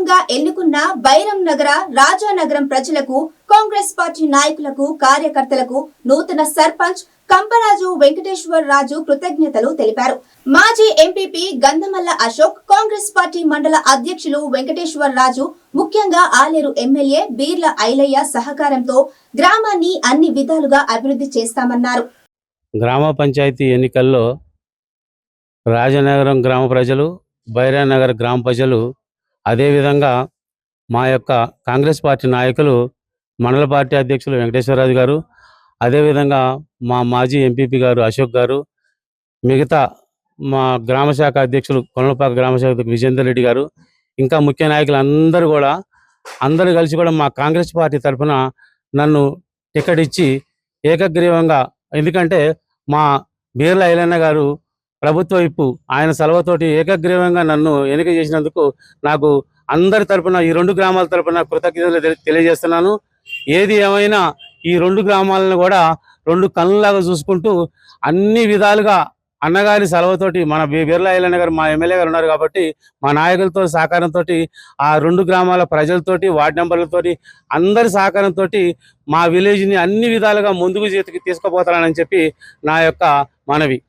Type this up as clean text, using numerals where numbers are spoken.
గా ఎన్నుకున్న బైరం నగర రాజానగరం ప్రజలకు, కాంగ్రెస్ పార్టీ నాయకులకు, కార్యకర్తలకు నూతన సర్పంచ్ కంపరాజు వెంకటేశ్వర రాజు కృతజ్ఞతలు తెలిపారు. మాజీ ఎంపీపీ గంధమల్ల అశోక్, కాంగ్రెస్ పార్టీ మండల అధ్యక్షులు వెంకటేశ్వర రాజు, ముఖ్యంగా ఆలేరు ఎమ్మెల్యే బీర్ల ఐలయ్య సహకారంతో గ్రామాన్ని అన్ని విధాలుగా అభివృద్ధి చేస్తామన్నారు. గ్రామ పంచాయతీ ఎన్నికల్లో రాజనగరం గ్రామ ప్రజలు, బైరానగర్ గ్రామ ప్రజలు, అదేవిధంగా మా యొక్క కాంగ్రెస్ పార్టీ నాయకులు, మండల పార్టీ అధ్యక్షులు వెంకటేశ్వరరాజు గారు, అదేవిధంగా మా మాజీ ఎంపీపీ గారు అశోక్ గారు, మిగతా మా గ్రామ శాఖ అధ్యక్షులు కొనలపాక గ్రామ శాఖ విజేందర్ రెడ్డి గారు, ఇంకా ముఖ్య నాయకులు అందరూ కలిసి కూడా మా కాంగ్రెస్ పార్టీ తరఫున నన్ను టికెట్ ఇచ్చి ఏకగ్రీవంగా, ఎందుకంటే మా బీర్ల ఐలన్న గారు ప్రభుత్వ విప్పు, ఆయన సెలవుతోటి ఏకగ్రీవంగా నన్ను ఎన్నిక చేసినందుకు నాకు అందరి తరపున, ఈ రెండు గ్రామాల తరపున కృతజ్ఞతలు తెలియజేస్తున్నాను. ఏది ఏమైనా ఈ రెండు గ్రామాలను కూడా రెండు కళ్ళలాగా చూసుకుంటూ అన్ని విధాలుగా అన్నగారి సెలవుతోటి, మన బీర్ల ఐలన్న గారు మా ఎమ్మెల్యే గారు ఉన్నారు కాబట్టి మా నాయకులతో సహకారంతో, ఆ రెండు గ్రామాల ప్రజలతోటి, వార్డు మెంబర్లతోటి అందరి సహకారంతో మా విలేజ్ని అన్ని విధాలుగా ముందుకు తీసుకుపోతానని చెప్పి నా యొక్క మనవి.